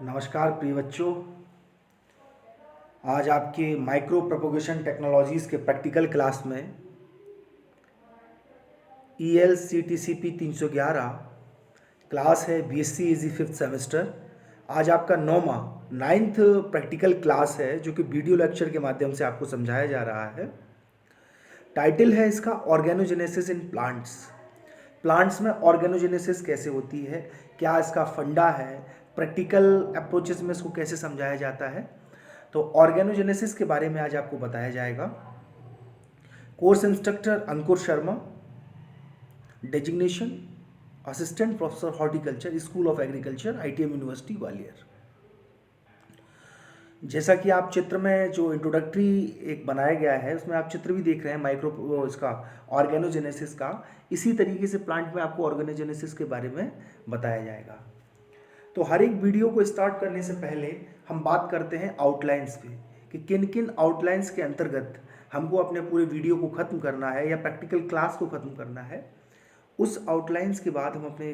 नमस्कार प्रिय बच्चों। आज आपके माइक्रो प्रोपोगेशन टेक्नोलॉजीज़ के प्रैक्टिकल क्लास में ELCTCP 311 क्लास है। BSc easy 5th semester. आज आपका नाइन्थ प्रैक्टिकल क्लास है जो कि वीडियो लेक्चर के माध्यम से आपको समझाया जा रहा है। टाइटल है इसका ऑर्गेनोजेनेसिस इन प्लांट्स। प्लांट्स में ऑर्गेनोजेनेसिस कैसे होती है, क्या इसका फंडा है, प्रैक्टिकल अप्रोचेस में इसको कैसे समझाया जाता है। तो ऑर्गेनोजेनेसिस के बारे में आज आपको बताया जाएगा। Course instructor Ankur Sharma, designation assistant professor horticulture, school of agriculture, ITM university Gwalior. जैसा कि आप चित्र में जो इंट्रोडक्टरी एक बनाया गया है उसमें आप चित्र भी देख रहे हैं माइक्रो इसका ऑर्गेनोजेनेसिस का। इसी तरीके से प्लांट में आपको ऑर्गेनोजेनेसिस के बारे में बताया जाएगा। तो हर एक वीडियो को स्टार्ट करने से पहले हम बात करते हैं आउटलाइंस पे कि किन किन आउटलाइंस के अंतर्गत हमको अपने पूरे वीडियो को ख़त्म करना है या प्रैक्टिकल क्लास को ख़त्म करना है। उस आउटलाइंस के बाद हम अपने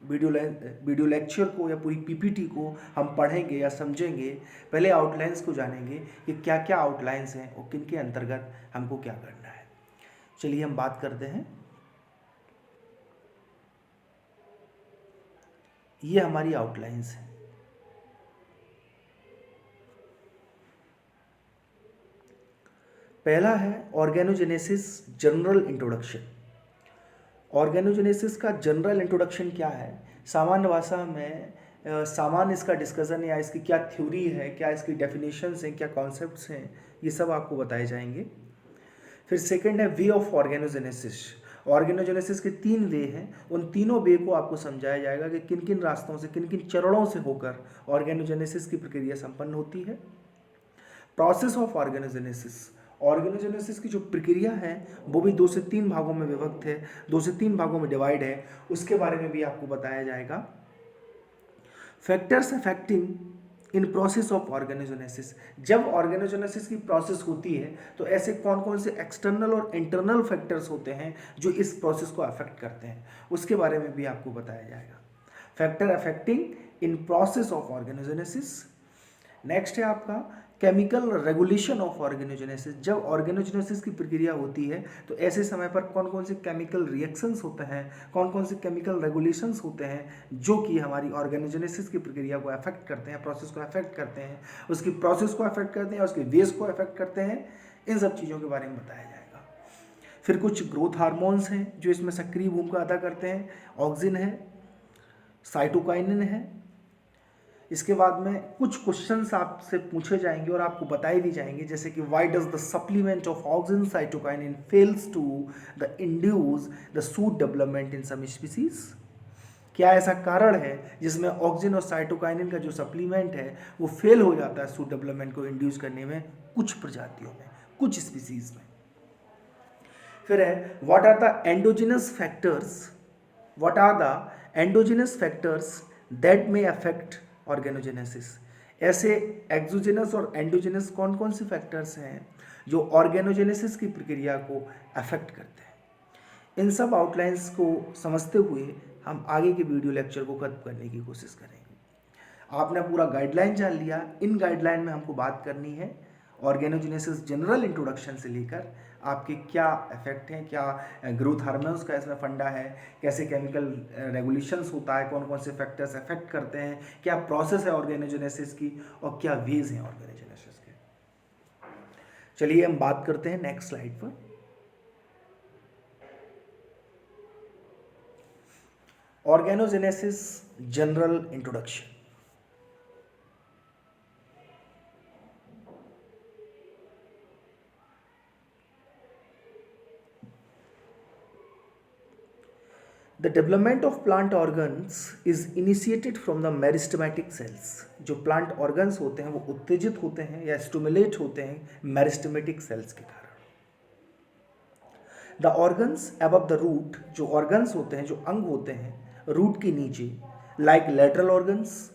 वीडियो लेक्चर को या पूरी PPT को हम पढ़ेंगे या समझेंगे। पहले आउटलाइंस को जानेंगे कि क्या क्या आउटलाइंस हैं और किन के अंतर्गत हमको क्या करना है। चलिए हम बात करते हैं। ये हमारी आउटलाइंस है। पहला है ऑर्गेनोजेनेसिस जनरल इंट्रोडक्शन। ऑर्गेनोजेनेसिस का जनरल इंट्रोडक्शन क्या है, सामान्य भाषा में सामान्य इसका डिस्कशन या इसकी क्या थ्योरी है, क्या इसकी डेफिनेशंस हैं, क्या कॉन्सेप्ट्स हैं, ये सब आपको बताए जाएंगे। फिर सेकंड है वे ऑफ ऑर्गेनोजेनेसिस। ऑर्गेनोजेनेसिस के 3 वे हैं, उन तीनों वे को आपको समझाया जाएगा कि किन किन रास्तों से, किन किन चरणों से होकर ऑर्गेनोजेनेसिस की प्रक्रिया संपन्न होती है। प्रोसेस ऑफ ऑर्गेनोजेनेसिस, ऑर्गेनोजेनेसिस की जो प्रक्रिया है वो भी 2 से 3 भागों में विभक्त है, 2 से 3 भागों में डिवाइड है, उसके बारे में भी आपको बताया जाएगा। Factors affecting in process of organogenesis, जब ऑर्गेनोजेनेसिस की प्रोसेस होती है तो ऐसे कौन कौन से एक्सटर्नल और इंटरनल फैक्टर्स होते हैं जो इस प्रोसेस को अफेक्ट करते हैं, उसके बारे में भी आपको बताया जाएगा। Factor affecting in process of organogenesis. Next है आपका केमिकल रेगुलेशन ऑफ ऑर्गेनोजेनेसिस। जब ऑर्गेनोजेनेसिस की प्रक्रिया होती है तो ऐसे समय पर कौन कौन से केमिकल रिएक्शंस होते हैं, कौन कौन से केमिकल रेगुलेशंस होते हैं जो कि हमारी ऑर्गेनोजेनेसिस की प्रक्रिया को अफेक्ट करते हैं, प्रोसेस को अफेक्ट करते हैं, उसकी प्रोसेस को अफेक्ट करते हैं, उसके वेस को अफेक्ट करते हैं। इन सब चीज़ों के बारे में बताया जाएगा। फिर कुछ ग्रोथ हार्मोन्स हैं जो इसमें सक्रिय भूमिका अदा करते हैं। ऑक्सिन है, साइटोकाइनिन है। इसके बाद में कुछ क्वेश्चंस आपसे पूछे जाएंगे और आपको बताए भी जाएंगे, जैसे कि why does the supplement of auxin cytokinin fails to the induce the shoot development in some species. क्या ऐसा कारण है जिसमें ऑक्सिन और साइटोकाइनिन का जो सप्लीमेंट है वो फेल हो जाता है सूट डेवलपमेंट को इंड्यूस करने में कुछ प्रजातियों में, कुछ स्पीसीज में। फिर है what are the endogenous factors, what are the endogenous factors that may affect organogenesis. ऐसे एक्सोजेनस और एंडोजेनस कौन कौन से फैक्टर्स हैं जो ऑर्गेनोजेनेसिस की प्रक्रिया को अफेक्ट करते हैं। इन सब आउटलाइंस को समझते हुए हम आगे के वीडियो लेक्चर को खत्म करने की कोशिश करेंगे। आपने पूरा गाइडलाइन जान लिया। इन गाइडलाइन में हमको बात करनी है ऑर्गेनोजेनेसिस जनरल इंट्रोडक्शन से लेकर आपके क्या इफेक्ट हैं, क्या ग्रोथ हार्मोन्स का इसमें फंडा है, कैसे केमिकल रेगुलेशंस होता है, कौन कौन से फैक्टर्स अफेक्ट करते हैं, क्या प्रोसेस है ऑर्गेनोजेनेसिस की और क्या वेज हैं ऑर्गेनोजेनेसिस के। चलिए हम बात करते हैं नेक्स्ट स्लाइड पर। Organogenesis general introduction. The development of plant organs is initiated from the meristematic cells। जो प्लांट ऑर्गन्स होते हैं वो उत्तेजित होते हैं या स्टिमुलेट होते हैं मेरिस्टेमेटिक सेल्स के कारण। The organs above the root, जो ऑर्गन्स होते हैं, जो अंग होते हैं रूट के नीचे, like lateral organs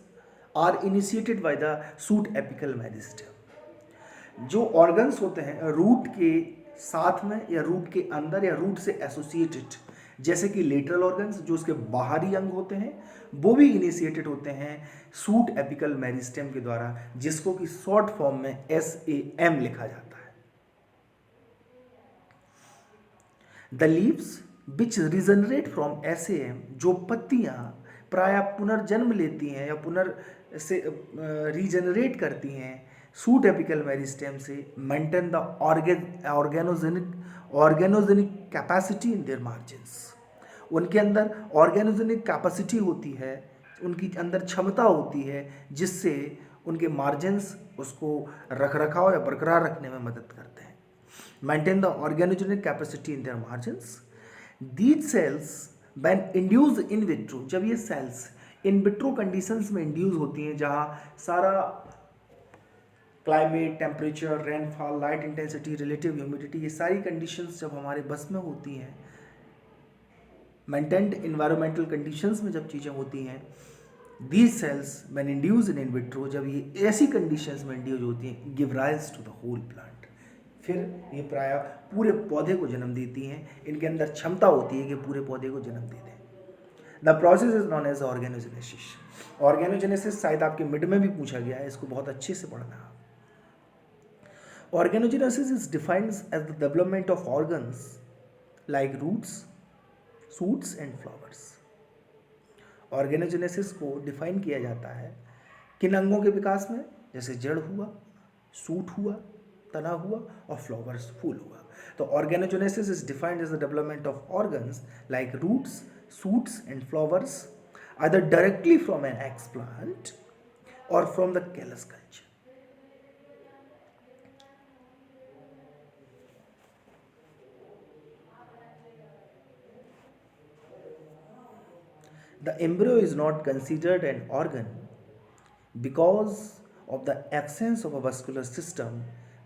are initiated by the shoot apical meristem. जो ऑर्गन्स होते हैं रूट के साथ में या रूट के अंदर या रूट से एसोसिएटेड, जैसे कि लेटरल ऑर्गन्स जो उसके बाहरी अंग होते हैं वो भी इनिशिएटेड होते हैं सूट एपिकल मेरिस्टेम के द्वारा, जिसको कि शॉर्ट फॉर्म में SAM लिखा जाता है। The leaves which regenerate from SAM, जो पत्तियां प्राय पुनर्जन्म लेती हैं या से रीजनरेट करती हैं सूट एपिकल मेरिस्टेम से, maintain the organogenic capacity in their margins. उनके अंदर ऑर्गेनोजेनिक कैपेसिटी होती है, उनकी अंदर क्षमता होती है जिससे उनके मार्जिन्स उसको रख रखाव या बरकरार रखने में मदद करते हैं। Maintain the organogenic capacity in their margins. These cells when induce in vitro, जब ये सेल्स इन विट्रो कंडीशंस में इंड्यूस होती हैं जहाँ सारा climate, temperature, rainfall, light intensity, relative humidity, ये सारी कंडीशंस जब हमारे बस में होती हैं, मेंटेन्ड इन्वायरमेंटल कंडीशंस में जब चीज़ें होती हैं, these cells when induce in vitro, जब ये ऐसी कंडीशंस में इंड्यूस होती हैं, give rise to the whole plant, फिर ये प्राय पूरे पौधे को जन्म देती हैं। इनके अंदर क्षमता होती है कि पूरे पौधे को जन्म दे दें। The process is known as organogenesis. Organogenesis शायद आपके मिड में भी पूछा गया है, इसको बहुत अच्छे से पढ़ना। Organogenesis is defined as the development of organs like roots, shoots and flowers. Organogenesis को डिफाइन किया जाता है किन अंगों के विकास में, जैसे जड़ हुआ, सूट हुआ, तना हुआ और फ्लावर्स, फूल हुआ। तो organogenesis is defined as the development of organs like roots, shoots and flowers, either directly from an explant or from the callus culture. The embryo is not considered an organ because of the absence of a vascular system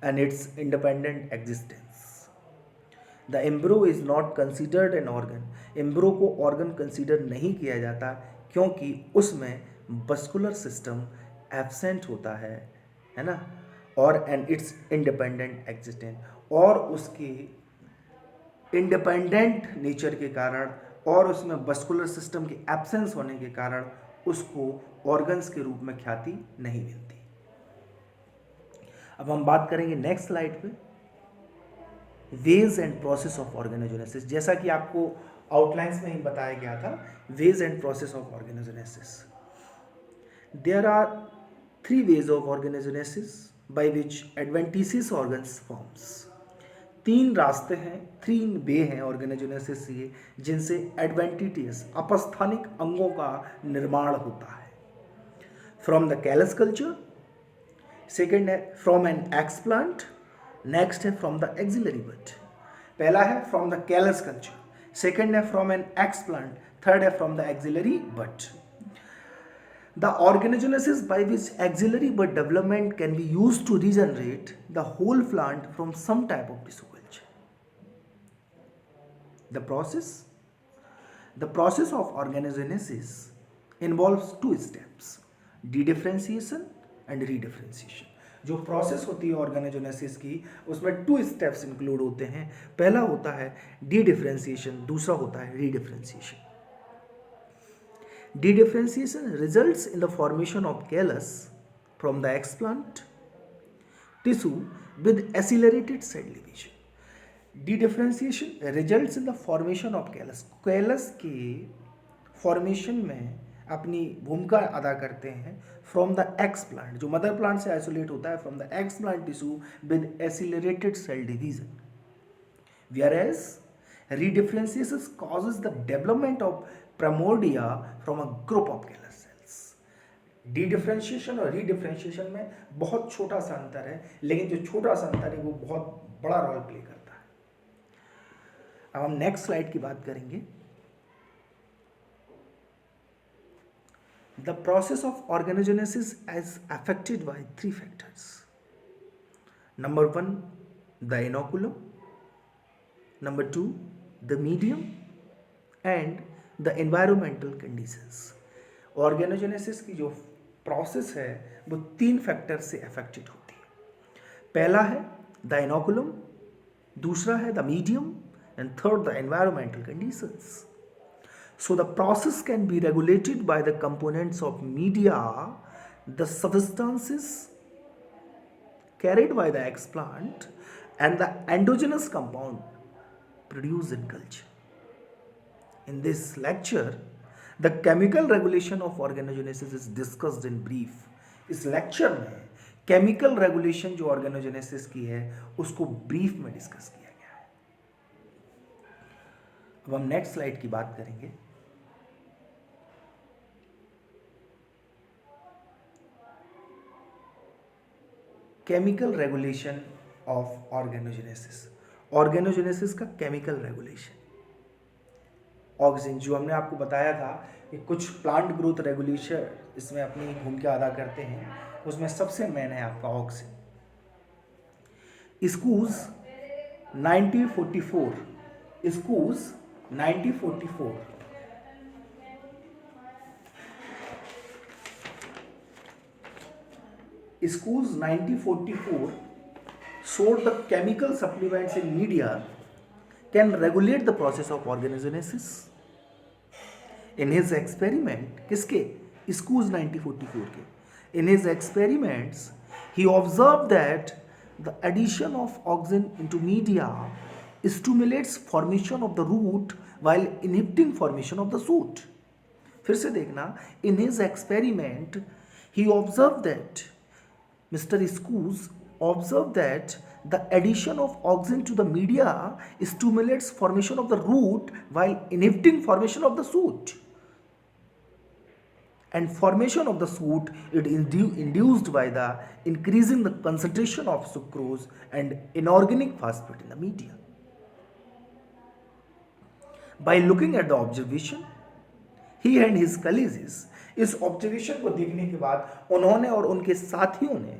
and its independent existence. The embryo is not considered an organ. Embryo को organ consider नहीं किया जाता क्योंकि उसमें vascular system absent होता है ना, और and its independent existence, और उसके independent nature के कारण और उसमें वस्कुलर सिस्टम के एब्सेंस होने के कारण उसको ऑर्गन्स के रूप में ख्याति नहीं मिलती। अब हम बात करेंगे नेक्स्ट स्लाइड पे ways and process of organogenesis. जैसा कि आपको आउटलाइंस में ही बताया गया था, ways and process of organogenesis. There are 3 ways of organogenesis by which adventitious organs forms. 3 रास्ते हैं, 3 वे हैं ऑर्गेनोजेनेसिस के जिनसे एडवेंटिटियस अपस्थानिक अंगों का निर्माण होता है। From the callus culture, second है फ्रॉम एन एक्सप्लांट, नेक्स्ट है फ्रॉम द एक्सिलरी बड। पहला है from the callus culture, second है फ्रॉम एन एक्सप्लांट, थर्ड है from the axillary bud. The organogenesis by which axillary bud development can be used to regenerate the whole plant from some type of tissue culture. The process of organogenesis involves 2 steps, dedifferentiation and redifferentiation. जो process होती है organogenesis की उसमें 2 steps include होते हैं। पहला होता है डी-डिफरेंशिएशन, दूसरा होता है रीडिफरेंशिएशन। Dedifferentiation results in the formation of callus from the explant tissue with accelerated cell division. Dedifferentiation results in the formation of callus. Callus के फॉर्मेशन में अपनी भूमिका अदा करते हैं फ्रॉम द एक्सप्लांट, जो मदर प्लांट से आइसोलेट होता है, from the explant tissue with accelerated cell division. Whereas redifferentiation causes the development of primordia from a group of callus cells. Dedifferentiation और रीडिफरेंशिएशन में बहुत छोटा सा अंतर है, लेकिन जो छोटा सा अंतर है वो बहुत बड़ा रोल प्ले करता है। अब हम नेक्स्ट स्लाइड की बात करेंगे। The process of organogenesis is affected by 3 factors. Number 1 the inoculum, number 2 the medium and the environmental conditions. Organogenesis की जो प्रोसेस है वो 3 फैक्टर से अफेक्टेड होती है। पहला है द इनोकुलम, दूसरा है the medium and third, the environmental conditions. So the process can be regulated by the components of media, the substances carried by the explant, and the endogenous compound produced in culture. In this lecture, the chemical regulation of organogenesis is discussed in brief. इस lecture में chemical regulation जो organogenesis की है उसको brief में discuss किया गया है. अब हम नेक्स्ट स्लाइड की बात करेंगे. Chemical regulation of organogenesis. Organogenesis का केमिकल रेगुलेशन. ऑक्सीजन जो हमने आपको बताया था कि कुछ प्लांट ग्रोथ रेगुलेशन इसमें अपनी भूमिका अदा करते हैं, उसमें सबसे मेन है आपका oxygen. स्कूज 1944 स्कूज 1944 Schools 1944 showed the chemical supplements in media can regulate the process of organogenesis. In his experiment, किसके? Schools 1944 के. In his experiments, he observed that the addition of oxygen into media stimulates formation of the root while inhibiting formation of the shoot. फिर से देखना. In his experiment, he observed that Mr. Schools observed that the addition of oxygen to the media stimulates formation of the root while inhibiting formation of the shoot. And formation of the shoot is induced by the increasing the concentration of sucrose and inorganic phosphate in the media. By looking at the observation, he and his colleagues, इस observation को देखने के बाद उन्होंने और उनके साथियों ने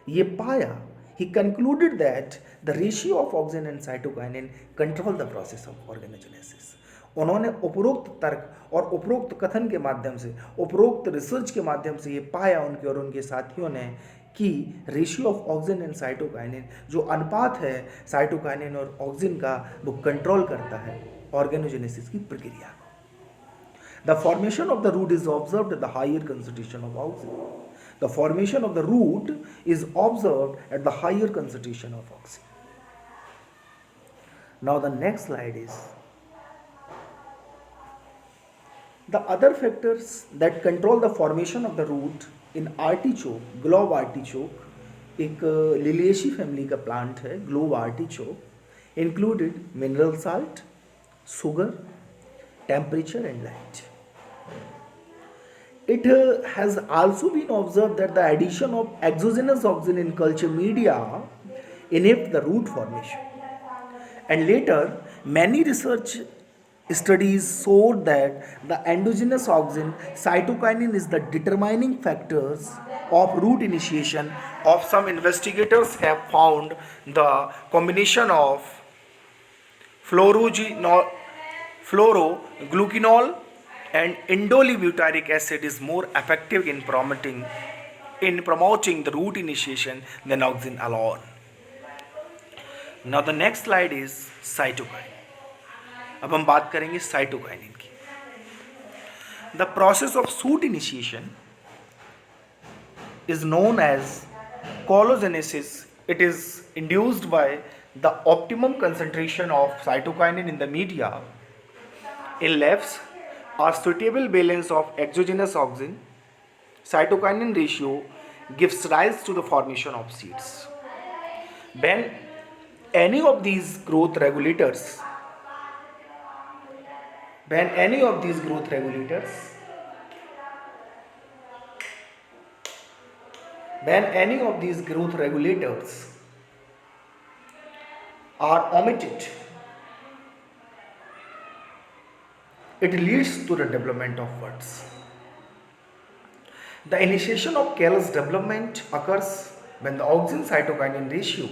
ये पाया, he concluded that the ratio of oxygen and cytokinin control the process of organogenesis. उन्होंने उपरोक्त तर्क और उपरोक्त कथन के माध्यम से, उपरोक्त रिसर्च के माध्यम से ये पाया उनके और उनके साथियों ने कि ratio of oxygen and cytokinin, जो अनुपात है साइटोकाइनिन और ऑक्सीजन का, वो कंट्रोल करता है ऑर्गेनोजेनेसिस की प्रक्रिया को. The formation of the root is observed at the higher concentration of oxygen. The formation of the root is observed at the higher concentration of oxygen. Now the next slide is the other factors that control the formation of the root in artichoke, globe artichoke, एक लिलिएशी family का plant है, globe artichoke, included mineral salt, sugar, temperature and light. It has also been observed that the addition of exogenous oxygen in culture media inhibits the root formation. And later, many research studies showed that the endogenous oxygen, cytokinin, is the determining factors of root initiation. Of some investigators have found the combination of fluoroglucanol and indolebutyric acid is more effective in promoting the root initiation than oxygen alone. Now the next slide is cytokinin. अब हम बात करेंगे cytokinin की. The process of shoot initiation is known as coalogenesis. It is induced by the optimum concentration of cytokinin in the media. In labs, a suitable balance of exogenous oxygen cytokinin ratio gives rise to the formation of seeds. When any of these growth regulators are omitted, it leads to the development of buds. The initiation of callus development occurs when the oxygen cytokinin ratio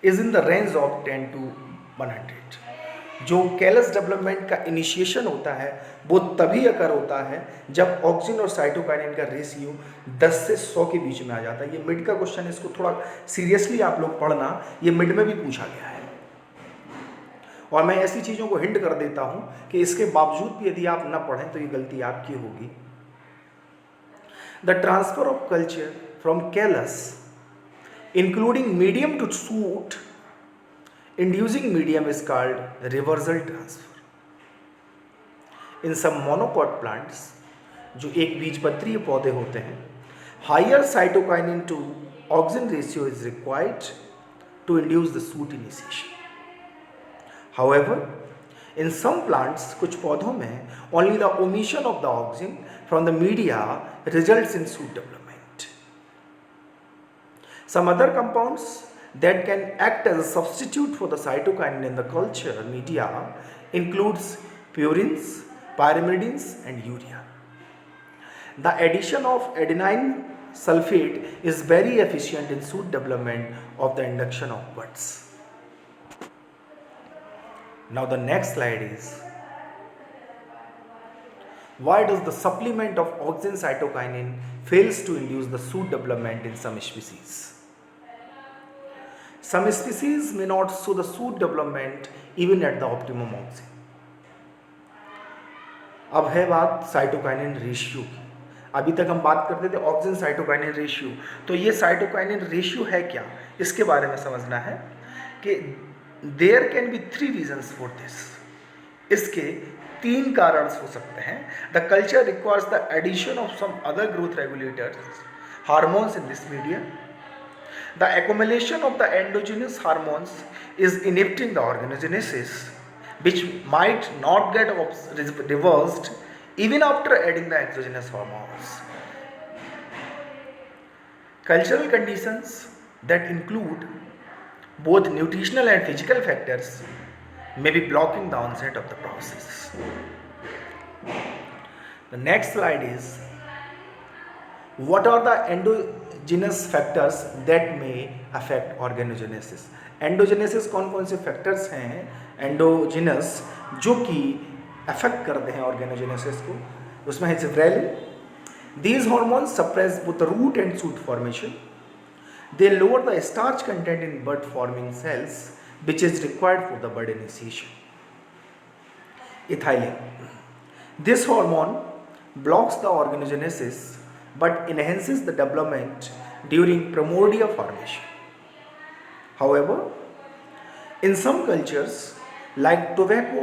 is in the range of 10 to 100. जो callus development का initiation होता है वो तभी अकर होता है जब oxygen और साइटोकाइनिन का रेशियो 10 से 100 के बीच में आ जाता है. ये मिड का क्वेश्चन है, इसको थोड़ा सीरियसली आप लोग पढ़ना, ये मिड में भी पूछा गया है. और मैं ऐसी चीज़ों को हिंट कर देता हूँ कि इसके बावजूद भी यदि आप न पढ़ें तो ये गलती आपकी होगी। The transfer of culture from callus including medium to shoot inducing medium is called reversal transfer. In some monocot plants, जो एक बीजपत्रीय पौधे होते हैं, higher cytokinin to auxin ratio is required to induce the shoot initiation. However, in some plants, कुछ पौधों में only the omission of the auxin from the media results in shoot development. Some other compounds that can act as a substitute for the cytokinin in the culture media includes purines, pyrimidines, and urea. The addition of adenine sulfate is very efficient in shoot development of the induction of buds. Now the next slide is, why does the supplement of auxin cytokinin fails to induce the shoot development in some species? Some species may not show the shoot development even at the optimum auxin. अब है बात cytokinin ratio की। अभी तक हम बात करते थे ऑक्सिन साइटोकाइनिन रेशियो, तो ये साइटोकाइनिन रेशियो है क्या, इसके बारे में समझना है कि there can be 3 reasons for this. इसके 3 कारण हो सकते हैं। The culture requires the addition of some other growth regulators hormones in this media. The accumulation of the endogenous hormones is inhibiting the organogenesis which might not get reversed even after adding the exogenous hormones. Cultural conditions that include both nutritional and physical factors may be blocking the onset of the process. The next slide is, what are the endogenous factors that may affect organogenesis? एंडोजेनेसिस कौन कौन से factors हैं endogenous जो कि affect करते हैं organogenesis को? उसमें है gibberellin. These hormones suppress both root and shoot formation. They lower the starch content in bud forming cells which is required for the bud initiation. Ethylene, this hormone blocks the organogenesis but enhances the development during primordial formation. However, in some cultures like tobacco,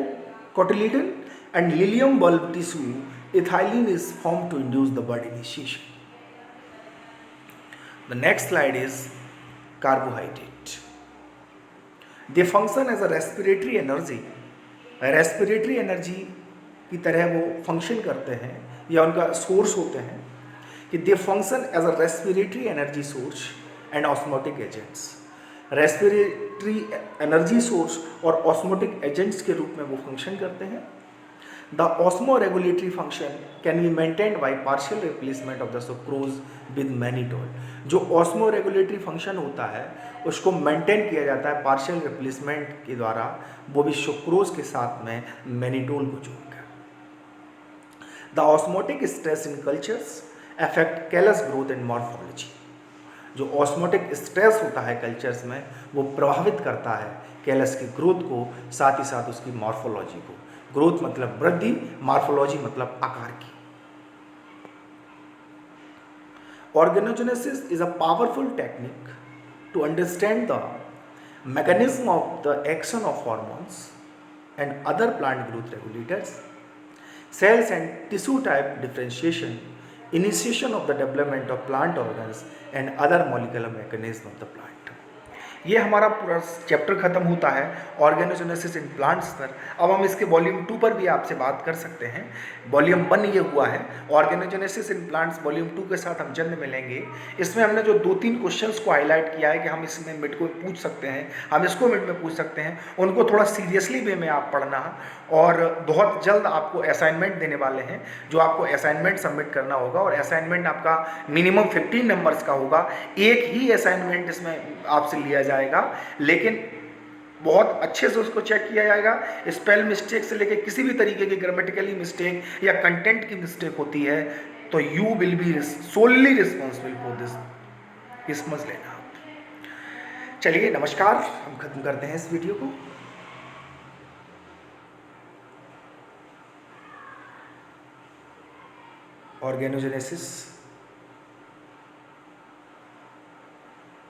cotyledon and lilium bulb tissue, ethylene is formed to induce the bud initiation. The next slide is carbohydrate. They function as a respiratory energy. Respiratory energy की तरह वो function करते हैं या उनका source होते हैं कि they function as a respiratory energy source and osmotic agents. Respiratory energy source और ऑस्मोटिक एजेंट्स के रूप में वो फंक्शन करते हैं। The osmoregulatory function can be maintained by partial replacement of the sucrose with mannitol. जो osmoregulatory function होता है उसको मेंटेन किया जाता है पार्शियल रिप्लेसमेंट के द्वारा, वो भी सुक्रोज के साथ में मैनिटोल को जोड़कर। The osmotic stress in cultures affect callus growth and morphology. जो ऑस्मोटिक स्ट्रेस होता है कल्चर्स में वो प्रभावित करता है कैलस की ग्रोथ को, साथ ही साथ उसकी मॉर्फोलॉजी को। ग्रोथ मतलब वृद्धि, मॉर्फोलॉजी मतलब आकार की। Organogenesis is a powerful technique to understand the mechanism of the action of hormones and other plant growth regulators, cells and tissue type differentiation, initiation of the development of plant organs and other molecular mechanism of the plant. ये हमारा पूरा chapter खत्म होता है organogenesis in plants पर। अब हम इसके वॉल्यूम 2 पर भी आपसे बात कर सकते हैं। वॉल्यूम 1 ये हुआ है ऑर्गेनोजेनेसिस इन प्लांट्स, वॉल्यूम 2 के साथ हम जल्द मिलेंगे। इसमें हमने जो 2-3 क्वेश्चंस को हाईलाइट किया है कि हम इसमें मिड को पूछ सकते हैं, हम इसको मिड में पूछ सकते हैं, उनको थोड़ा सीरियसली वे में आप पढ़ना। और बहुत जल्द आपको असाइनमेंट देने वाले हैं, जो आपको असाइनमेंट सबमिट करना होगा और असाइनमेंट आपका मिनिमम 15 नंबर्स का होगा। एक ही असाइनमेंट इसमें आपसे लिया जाएगा, लेकिन बहुत अच्छे से उसको चेक किया जाएगा। स्पेल मिस्टेक से लेके किसी भी तरीके की ग्रामेटिकली मिस्टेक या कंटेंट की मिस्टेक होती है तो you will be solely responsible for this, ये समझ लेना आप। चलिए नमस्कार, हम खत्म करते हैं इस वीडियो को। ऑर्गेनोजेनेसिस